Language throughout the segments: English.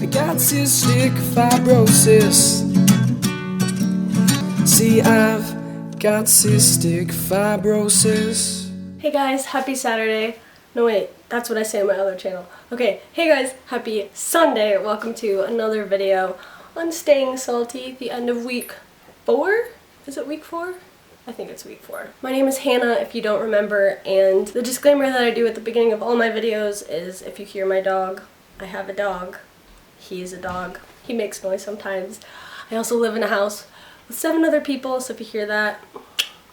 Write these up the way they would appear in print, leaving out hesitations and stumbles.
I got cystic fibrosis. See, I've got cystic fibrosis. Hey guys, happy Saturday. No wait, that's what I say on my other channel. Okay, hey guys, happy Sunday. Welcome to another video on staying salty, the end of week 4? Is it week 4? I think it's week 4. My name is Hannah, if you don't remember, and the disclaimer that I do at the beginning of all my videos is if you hear my dog, I have a dog. He is a dog. He makes noise sometimes. I also live in a house with 7 other people, so if you hear that,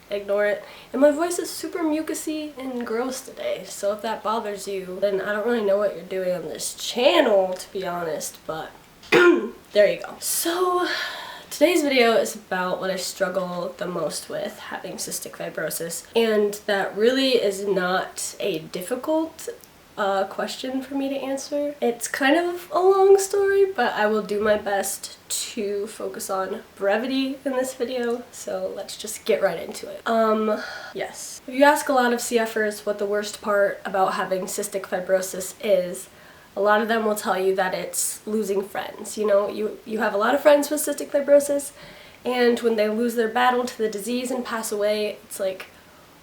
ignore it. And my voice is super mucusy and gross today, so if that bothers you, then I don't really know what you're doing on this channel, to be honest, but there you go. So today's video is about what I struggle the most with, having cystic fibrosis, and that really is not a difficult question for me to answer. It's kind of a long story, but I will do my best to focus on brevity in this video, so let's just get right into it. Yes. If you ask a lot of CFers what the worst part about having cystic fibrosis is, a lot of them will tell you that it's losing friends. You know, you have a lot of friends with cystic fibrosis, and when they lose their battle to the disease and pass away, it's like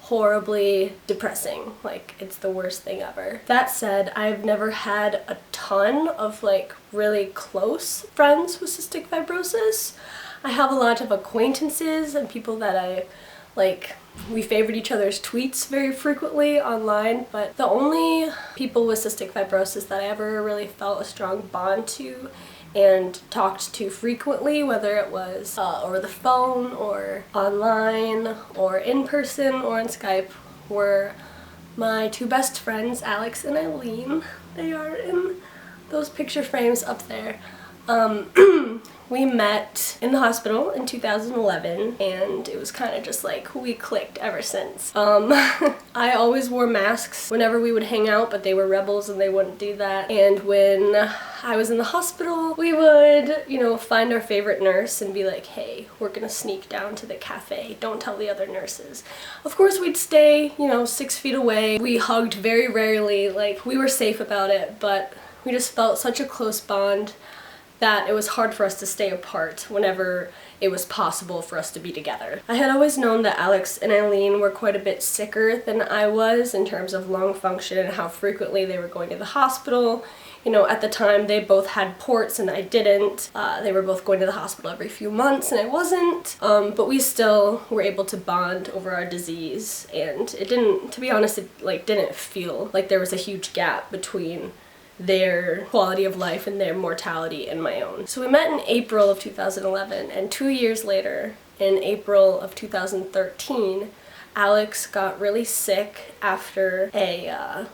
horribly depressing. Like, it's the worst thing ever. That said, I've never had a ton of like really close friends with cystic fibrosis. I have a lot of acquaintances and people that we favored each other's tweets very frequently online, but the only people with cystic fibrosis that I ever really felt a strong bond to and talked to frequently, whether it was over the phone or online or in person or on Skype, were my 2 best friends, Alex and Eileen. They are in those picture frames up there. We met in the hospital in 2011, and it was kind of just like we clicked ever since. I always wore masks whenever we would hang out, but they were rebels and they wouldn't do that. And when I was in the hospital, we would, you know, find our favorite nurse and be like, hey, we're gonna sneak down to the cafe. Don't tell the other nurses. Of course, we'd stay, you know, 6 feet away. We hugged very rarely, like we were safe about it, but we just felt such a close bond that it was hard for us to stay apart whenever it was possible for us to be together. I had always known that Alex and Eileen were quite a bit sicker than I was in terms of lung function and how frequently they were going to the hospital. You know, at the time they both had ports and I didn't. They were both going to the hospital every few months and I wasn't. But we still were able to bond over our disease, and it didn't, to be honest, it didn't feel like there was a huge gap between their quality of life and their mortality and my own. So we met in April of 2011, and 2 years later, in April of 2013, Alex got really sick after a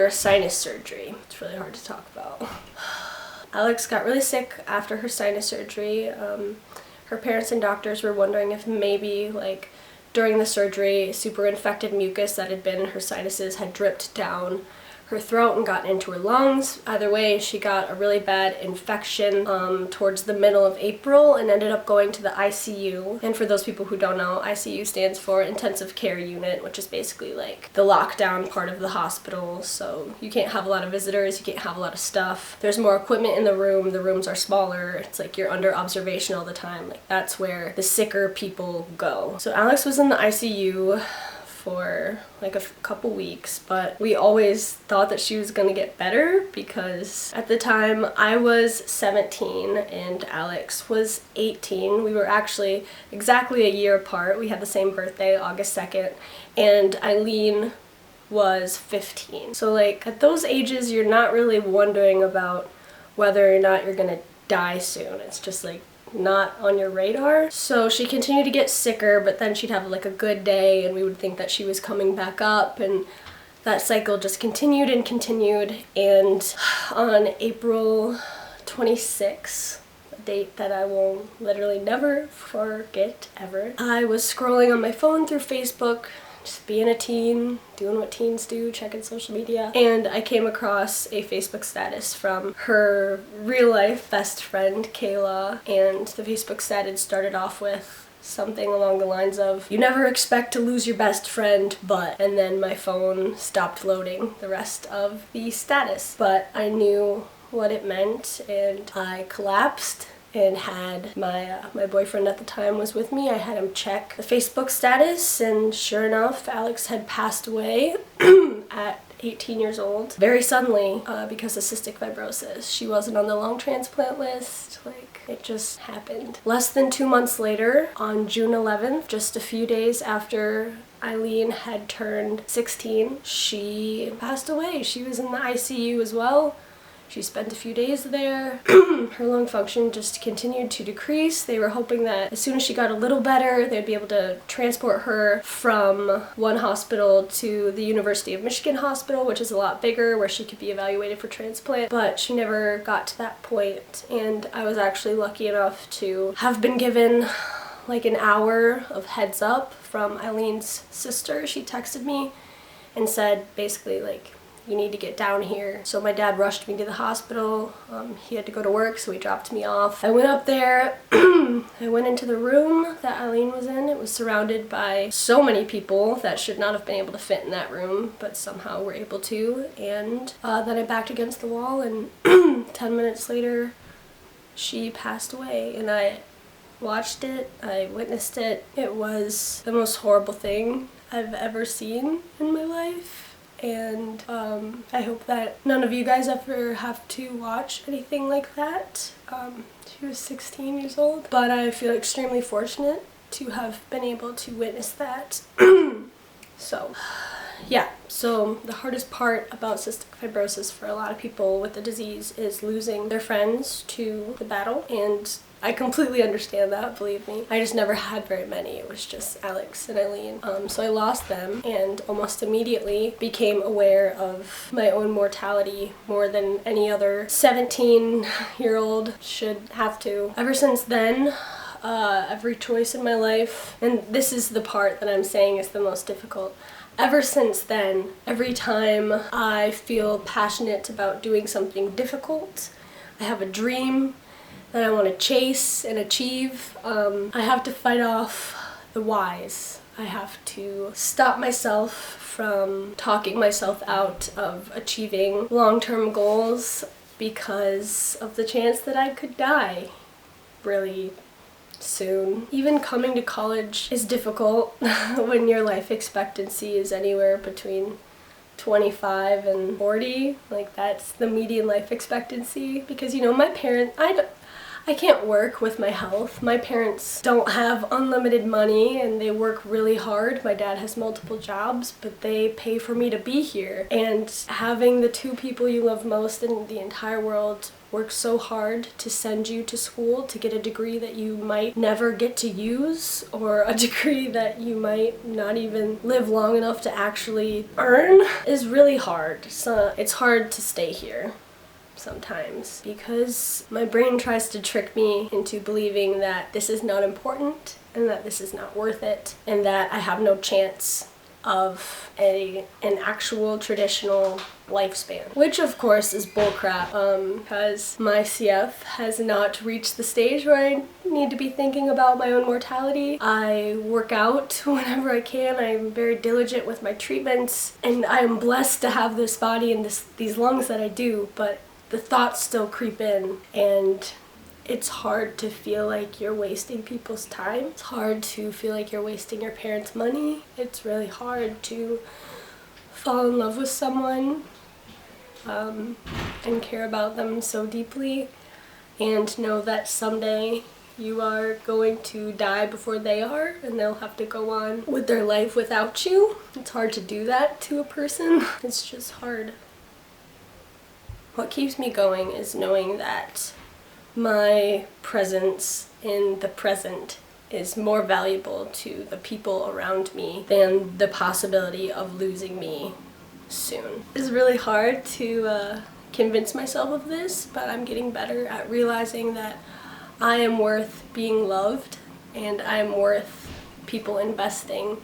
sinus surgery. It's really hard to talk about. Alex got really sick after her sinus surgery. Her parents and doctors were wondering if maybe, like, during the surgery, super infected mucus that had been in her sinuses had dripped down her throat and gotten into her lungs. Either way, she got a really bad infection towards the middle of April and ended up going to the ICU. And for those people who don't know, ICU stands for Intensive Care Unit, which is basically like the lockdown part of the hospital. So you can't have a lot of visitors, you can't have a lot of stuff. There's more equipment in the room, the rooms are smaller, it's like you're under observation all the time. Like, that's where the sicker people go. So Alex was in the ICU for like a couple weeks, but we always thought that she was gonna get better because at the time I was 17 and Alex was 18. We were actually exactly a year apart. We had the same birthday, August 2nd, and Eileen was 15. So like at those ages, you're not really wondering about whether or not you're gonna die soon. It's just like not on your radar. So she continued to get sicker, but then she'd have like a good day and we would think that she was coming back up, and that cycle just continued and continued. And on April 26th, a date that I will literally never forget ever, I was scrolling on my phone through Facebook, just being a teen, doing what teens do, checking social media, and I came across a Facebook status from her real life best friend, Kayla, and the Facebook status started off with something along the lines of, "You never expect to lose your best friend, but," and then my phone stopped loading the rest of the status. But I knew what it meant, and I collapsed and had my boyfriend at the time was with me. I had him check the Facebook status, and sure enough, Alex had passed away at 18 years old, very suddenly, because of cystic fibrosis. She wasn't on the lung transplant list, like, it just happened. Less than 2 months later, on June 11th, just a few days after Eileen had turned 16, she passed away. She was in the ICU as well. She spent a few days there. Her lung function just continued to decrease. They were hoping that as soon as she got a little better, they'd be able to transport her from one hospital to the University of Michigan hospital, which is a lot bigger, where she could be evaluated for transplant. But she never got to that point, and I was actually lucky enough to have been given like an hour of heads up from Eileen's sister. She texted me and said basically like, you need to get down here. So my dad rushed me to the hospital. He had to go to work, so he dropped me off. I went up there. I went into the room that Eileen was in. It was surrounded by so many people that should not have been able to fit in that room, but somehow were able to. And then I backed against the wall, and 10 minutes later, she passed away. And I watched it. I witnessed it. It was the most horrible thing I've ever seen in my life. And I hope that none of you guys ever have to watch anything like that. She was 16 years old, but I feel extremely fortunate to have been able to witness that. So, yeah, so the hardest part about cystic fibrosis for a lot of people with the disease is losing their friends to the battle, and I completely understand that, believe me. I just never had very many. It was just Alex and Eileen. So I lost them and almost immediately became aware of my own mortality more than any other 17-year-old should have to. Ever since then, every choice in my life, and this is the part that I'm saying is the most difficult, ever since then, every time I feel passionate about doing something difficult, I have a dream that I want to chase and achieve, I have to fight off the whys. I have to stop myself from talking myself out of achieving long-term goals because of the chance that I could die really soon. Even coming to college is difficult when your life expectancy is anywhere between 25 and 40. Like, that's the median life expectancy, because, you know, my parents, I can't work with my health. My parents don't have unlimited money and they work really hard. My dad has multiple jobs, but they pay for me to be here. And having the two people you love most in the entire world work so hard to send you to school to get a degree that you might never get to use, or a degree that you might not even live long enough to actually earn, is really hard. So it's hard to stay here sometimes, because my brain tries to trick me into believing that this is not important and that this is not worth it and that I have no chance of an actual traditional lifespan, which of course is bullcrap, because my CF has not reached the stage where I need to be thinking about my own mortality. I work out whenever I can. I'm very diligent with my treatments, and I am blessed to have this body and these lungs that I do, but the thoughts still creep in, and it's hard to feel like you're wasting people's time. It's hard to feel like you're wasting your parents' money. It's really hard to fall in love with someone and care about them so deeply, and know that someday you are going to die before they are, and they'll have to go on with their life without you. It's hard to do that to a person. It's just hard. What keeps me going is knowing that my presence in the present is more valuable to the people around me than the possibility of losing me soon. It's really hard to convince myself of this, but I'm getting better at realizing that I am worth being loved, and I am worth people investing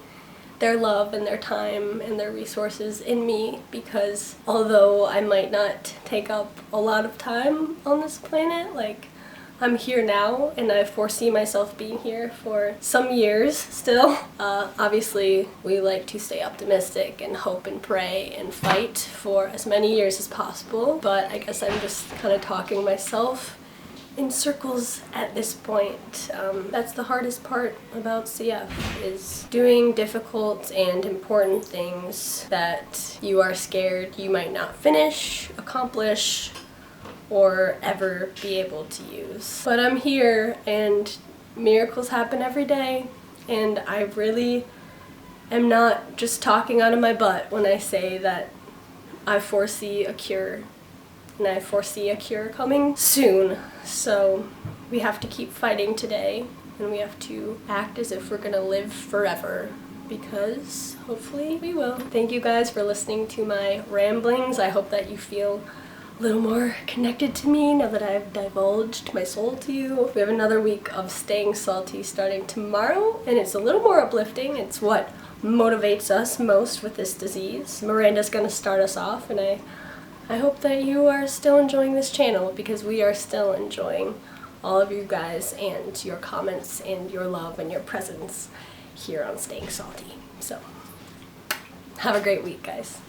their love and their time and their resources in me, because although I might not take up a lot of time on this planet, like, I'm here now, and I foresee myself being here for some years still. Obviously, we like to stay optimistic and hope and pray and fight for as many years as possible, but I guess I'm just kind of talking myself in circles at this point. That's the hardest part about CF, is doing difficult and important things that you are scared you might not finish, accomplish, or ever be able to use. But I'm here, and miracles happen every day, and I really am not just talking out of my butt when I say that I foresee a cure, and I foresee a cure coming soon. So we have to keep fighting today, and we have to act as if we're gonna live forever, because hopefully we will. Thank you guys for listening to my ramblings. I hope that you feel a little more connected to me now that I've divulged my soul to you. We have another week of Staying Salty starting tomorrow, and it's a little more uplifting. It's what motivates us most with this disease. Miranda's gonna start us off, and I hope that you are still enjoying this channel, because we are still enjoying all of you guys and your comments and your love and your presence here on Staying Salty. So, have a great week, guys.